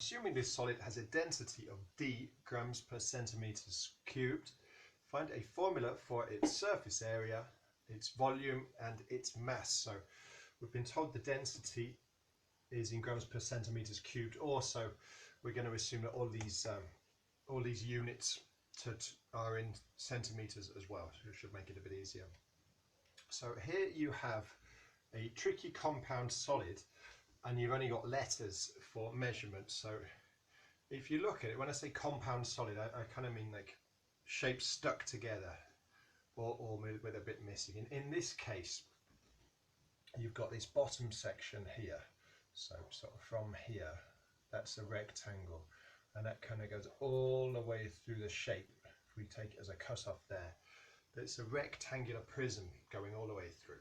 assuming this solid has a density of d grams per centimeters cubed, find a formula for its surface area, its volume and its mass. So we've been told the density is in grams per centimeters cubed. Also, we're going to assume that all these units are in centimeters as well, so it should make it a bit easier. So here you have a tricky compound solid, and you've only got letters for measurements. So if you look at it, when I say compound solid, I kind of mean like shapes stuck together or with a bit missing. In this case, you've got this bottom section here. So sort of from here, that's a rectangle, and that kind of goes all the way through the shape. If we take it as a cut-off there, it's a rectangular prism going all the way through.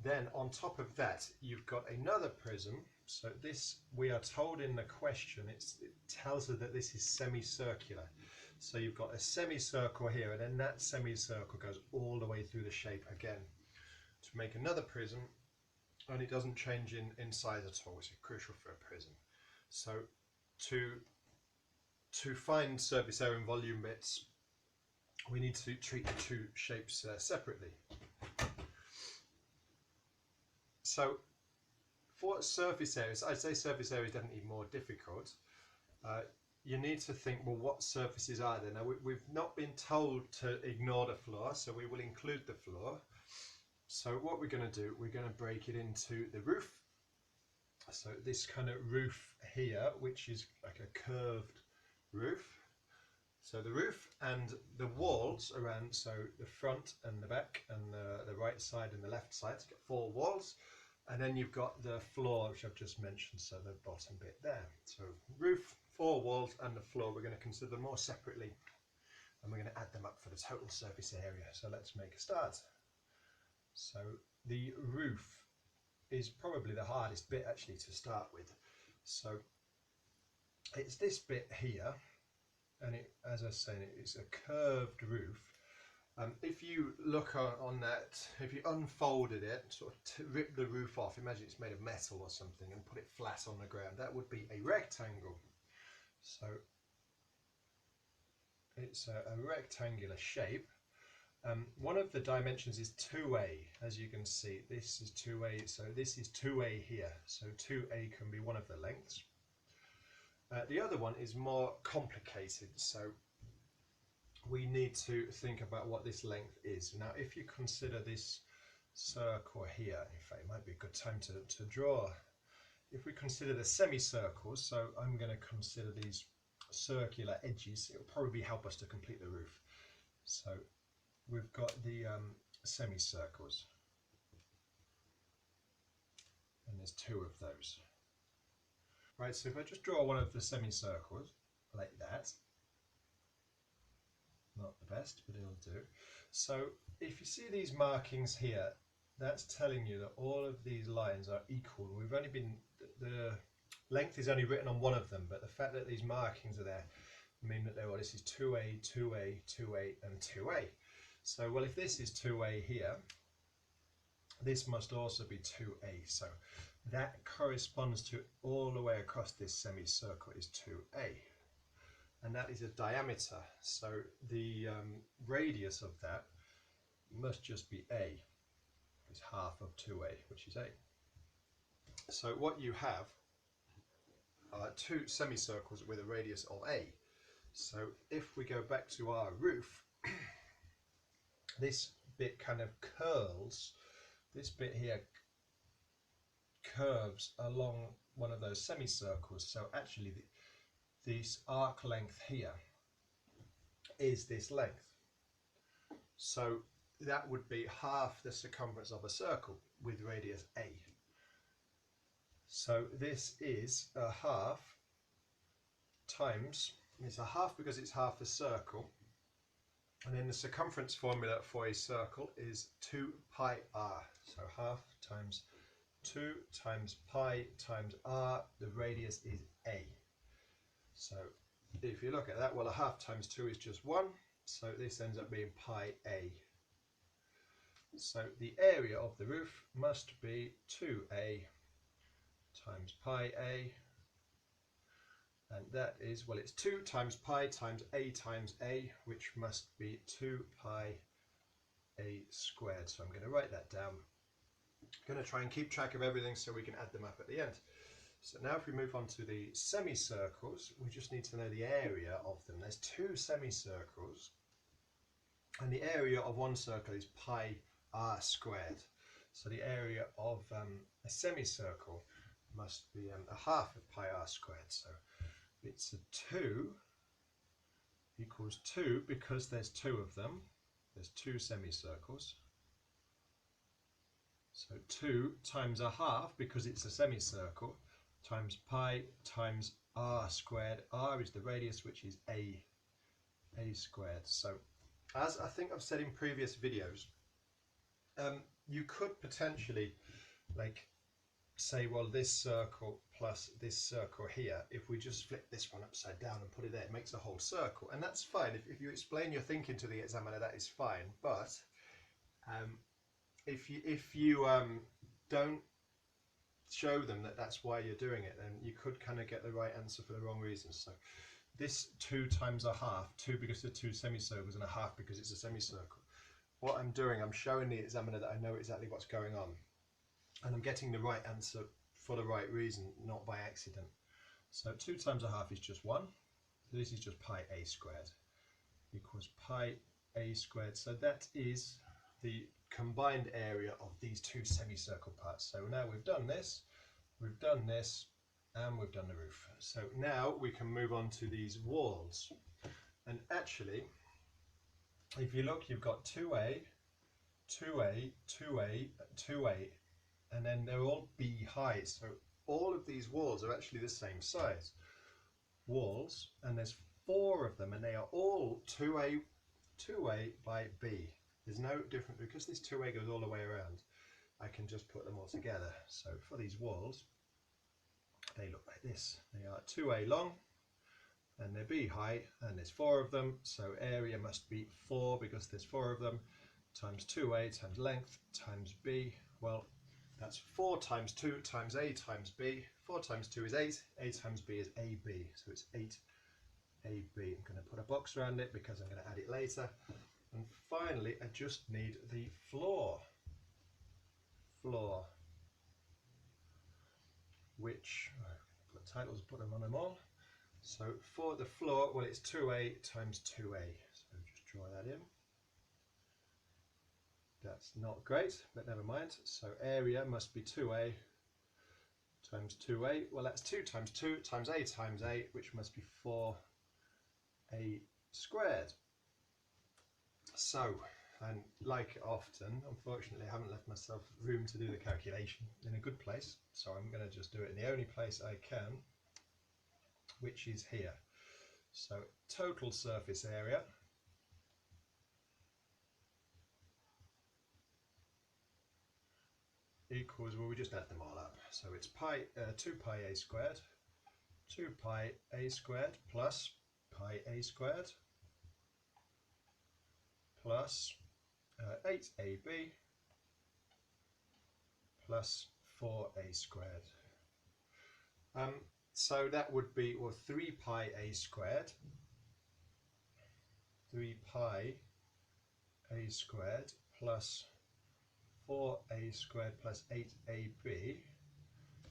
Then on top of that, you've got another prism. So this, we are told in the question, it tells us that this is semicircular. So you've got a semicircle here, and then that semicircle goes all the way through the shape again to make another prism, and it doesn't change in size at all, which is crucial for a prism. So to find surface area and volume bits, we need to treat the two shapes separately. So for surface areas, I'd say surface area is definitely more difficult. You need to think, well, what surfaces are there? Now, we've not been told to ignore the floor, so we will include the floor. So what we're going to do, we're going to break it into the roof. So this kind of roof here, which is like a curved roof. So the roof and the walls around, so the front and the back and the right side and the left side, so you've got 4 walls. And then you've got the floor, which I've just mentioned, so the bottom bit there. So roof, 4 walls, and the floor, we're going to consider them more separately, and we're going to add them up for the total surface area. So let's make a start. So the roof is probably the hardest bit actually to start with. So it's this bit here, and it, as I was saying, it's a curved roof. If you look on that, if you unfolded it, sort of rip the roof off, imagine it's made of metal or something, and put it flat on the ground, that would be a rectangle. So it's a rectangular shape. One of the dimensions is 2a, as you can see. This is 2a, so this is 2a here. So 2a can be one of the lengths. The other one is more complicated, so we need to think about what this length is. Now, if you consider this circle here, in fact, it might be a good time to draw. If we consider the semicircles, so I'm going to consider these circular edges, it will probably help us to complete the roof. So we've got the semicircles, and there's 2 of those. Right, so if I just draw one of the semicircles like that, not the best, but it'll do. So if you see these markings here, that's telling you that all of these lines are equal. We've only been, the length is only written on one of them, but the fact that these markings are there mean that well, this is 2a, 2a, 2a, and 2a. So, well, if this is 2a here, this must also be 2a. So that corresponds to all the way across this semicircle is 2a. And that is a diameter. So the radius of that must just be a. It's half of 2a, which is a. So what you have are 2 semicircles with a radius of a. So if we go back to our roof, this bit kind of curls, this bit here curves along one of those semicircles. So actually this arc length here is this length. So that would be half the circumference of a circle with radius a. So this is a half times, it's a half because it's half a circle, and then the circumference formula for a circle is 2 pi r. So half times 2 times pi times r, the radius is a. So if you look at that, well, a half times 2 is just 1, so this ends up being pi a. So the area of the roof must be 2a times pi a, that is, well, it's 2 times pi times a, which must be 2 pi a squared. So I'm going to write that down. I'm going to try and keep track of everything so we can add them up at the end. So now if we move on to the semicircles, we just need to know the area of them. There's 2 semicircles, and the area of one circle is pi r squared. So the area of a semicircle must be a half of pi r squared. So it's a 2 equals 2 because there's 2 of them. There's 2 semicircles. So 2 times a half, because it's a semicircle, times pi times r squared. R is the radius, which is a squared. So as I think I've said in previous videos, you could potentially like say, well, this circle plus this circle here, if we just flip this one upside down and put it there, it makes a whole circle, and that's fine. If you explain your thinking to the examiner, that is fine. But if you don't show them that that's why you're doing it, then you could kind of get the right answer for the wrong reasons. So this 2 times a half, 2 because they're 2 semicircles and a half because it's a semicircle. What I'm doing, I'm showing the examiner that I know exactly what's going on, and I'm getting the right answer for the right reason, not by accident. So 2 times a half is just 1. So this is just pi a squared equals pi a squared. So that is the combined area of these 2 semicircle parts. So now we've done this, and we've done the roof. So now we can move on to these walls. And actually, if you look, you've got 2a, 2a, 2a, 2a, and then they're all b height. So all of these walls are actually the same size walls, and there's 4 of them, and they are all 2a by b. There's no different, because this 2a goes all the way around, I can just put them all together. So for these walls, they look like this. They are 2a long, and they're b high, and there's 4 of them, so area must be 4 because there's 4 of them, times 2a times length times b. Well, that's 4 times 2 times a times b. 4 times 2 is 8, a times b is ab, so it's 8ab. I'm going to put a box around it because I'm going to add it later. And finally, I just need the floor, which, put titles, put them on them all. So for the floor, well, it's 2a times 2a, so just draw that in. That's not great, but never mind. So area must be 2a times 2a. Well, that's 2 times 2 times a, which must be 4a squared. So, and like often, unfortunately, I haven't left myself room to do the calculation in a good place. So I'm going to just do it in the only place I can, which is here. So total surface area equals, well, we just add them all up. So it's 2 pi a squared, 2 pi a squared plus pi a squared plus 8ab plus 4a squared. So that would be, well, 3 pi a squared, 3 pi a squared plus 4a squared plus 8ab.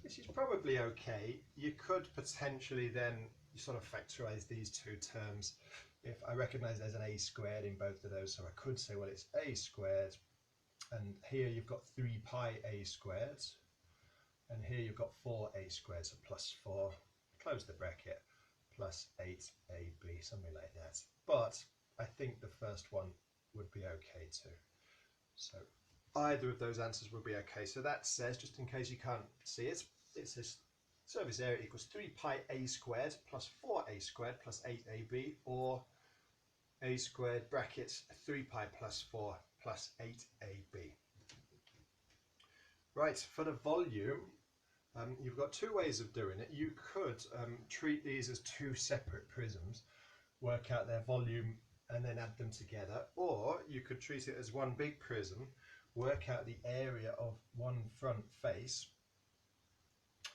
This is probably okay. You could potentially then sort of factorize these 2 terms. If I recognize there's an a squared in both of those, so I could say, well, it's a squared, and here you've got 3 pi a squared, and here you've got 4a squared, so plus 4, close the bracket, plus 8ab, something like that. But I think the first one would be okay too. So either of those answers would be okay. So that says, just in case you can't see it, it says surface area equals 3 pi a squared plus 4a squared plus 8ab, or a squared brackets 3 pi plus 4 plus 8ab. Right, for the volume, you've got 2 ways of doing it. You could treat these as 2 separate prisms, work out their volume and then add them together, or you could treat it as one big prism, work out the area of one front face,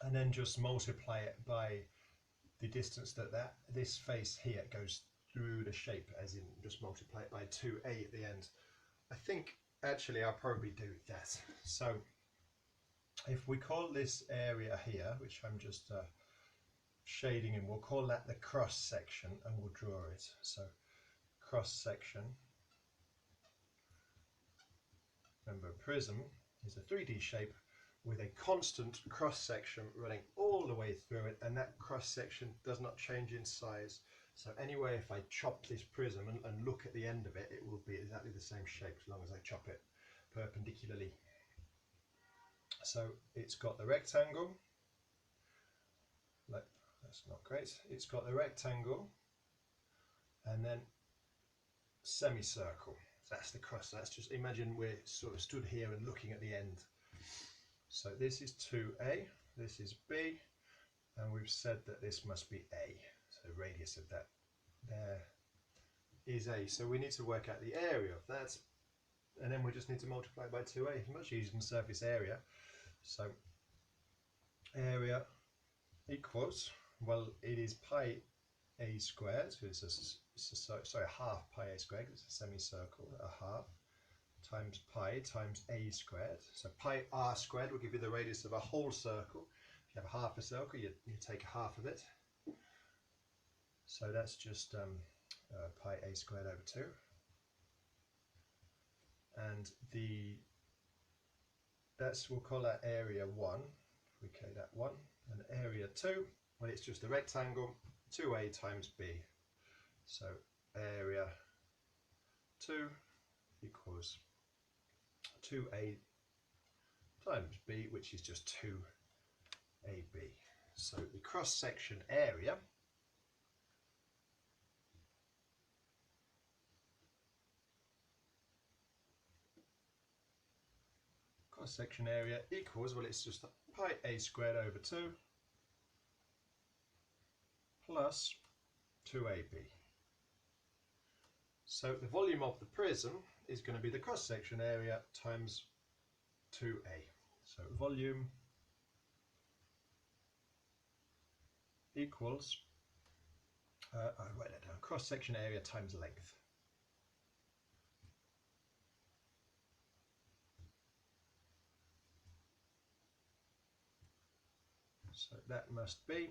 and then just multiply it by the distance that this face here goes through the shape, as in just multiply it by 2a at the end. I think actually I'll probably do that. So if we call this area here, which I'm just shading in, we'll call that the cross section, and we'll draw it. So cross section. Remember, a prism is a 3D shape with a constant cross section running all the way through it, and that cross section does not change in size. So anyway, if I chop this prism and look at the end of it, it will be exactly the same shape as long as I chop it perpendicularly. So it's got the rectangle. That's not great. It's got the rectangle, and then semicircle. That's the cross. That's just, imagine we're sort of stood here and looking at the end. So this is 2a, this is b, and we've said that this must be a. So the radius of that there is a. So we need to work out the area of that, and then we just need to multiply by 2a. It's much easier than surface area. So area equals, well, it is pi a squared, so sorry, half pi a squared, it's a semicircle, a half, times pi times a squared. So pi r squared will give you the radius of a whole circle. If you have half a circle, you take half of it. So that's just pi a squared over 2. And we'll call that area 1. We call that 1. And area 2, well, it's just a rectangle, 2a times b. So area 2 equals 2a times b, which is just 2ab. So the cross-section area equals, well, it's just pi a squared over 2 plus 2ab. So the volume of the prism is going to be the cross-section area times 2a. So volume equals, I'll write that down, cross-section area times length. So that must be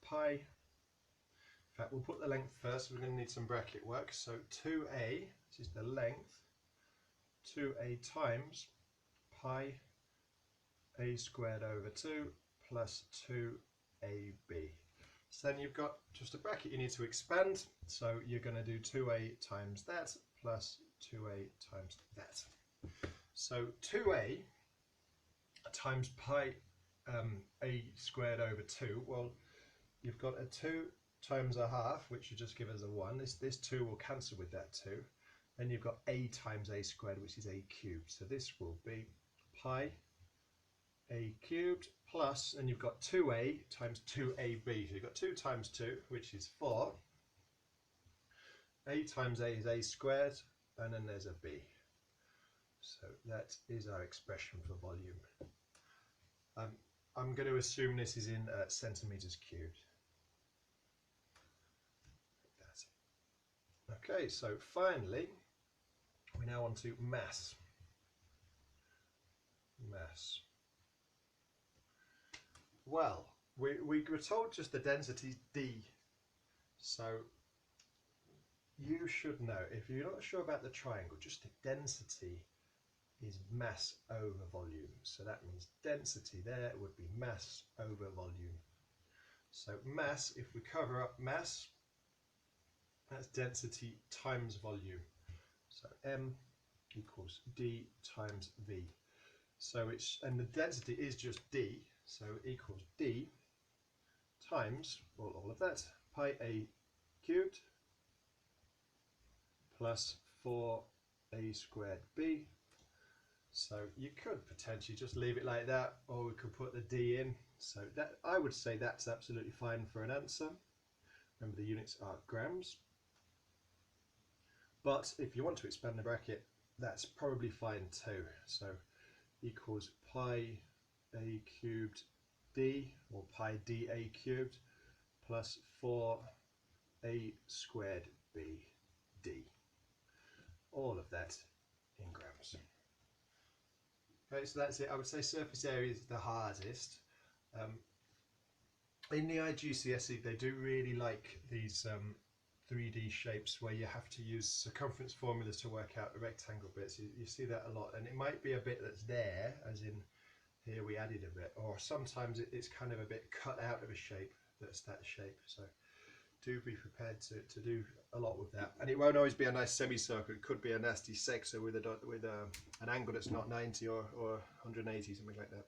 pi. In fact, we'll put the length first. We're going to need some bracket work. So 2a, this is the length, 2a times pi a squared over 2 plus 2ab. So then you've got just a bracket you need to expand. So you're going to do 2a times that plus 2a times that. So 2a times pi a squared over 2, well, you've got a 2 times a half, which you just give us a 1. This 2 will cancel with that 2. Then you've got a times a squared, which is a cubed. So this will be pi a cubed plus, and you've got 2a times 2ab. So you've got 2 times 2, which is 4. A times a is a squared, and then there's a b. So that is our expression for volume. I'm going to assume this is in centimeters cubed. That's it. Okay, so finally, we now on to mass. Mass. Well, we were told just the density is d. So you should know, if you're not sure about the triangle, just the density is mass over volume. So that means density there would be mass over volume. So mass, if we cover up mass, that's density times volume. So m equals d times v. So and the density is just d, so equals d times, well, all of that, pi a cubed plus 4a squared b. So you could potentially just leave it like that, or we could put the d in. So that, I would say that's absolutely fine for an answer. Remember, the units are grams. But if you want to expand the bracket, that's probably fine too. So equals pi a cubed d, or pi dA cubed, plus 4a squared bd. All of that in grams. Okay, so that's it. I would say surface area is the hardest. In the IGCSE, they do really like these 3D shapes where you have to use circumference formulas to work out the rectangle bits. You see that a lot, and it might be a bit that's there, as in here we added a bit, or sometimes it's kind of a bit cut out of a shape that's that shape. So do be prepared to do a lot with that. And it won't always be a nice semicircle. It could be a nasty sexer with an angle that's not 90 or 180, something like that.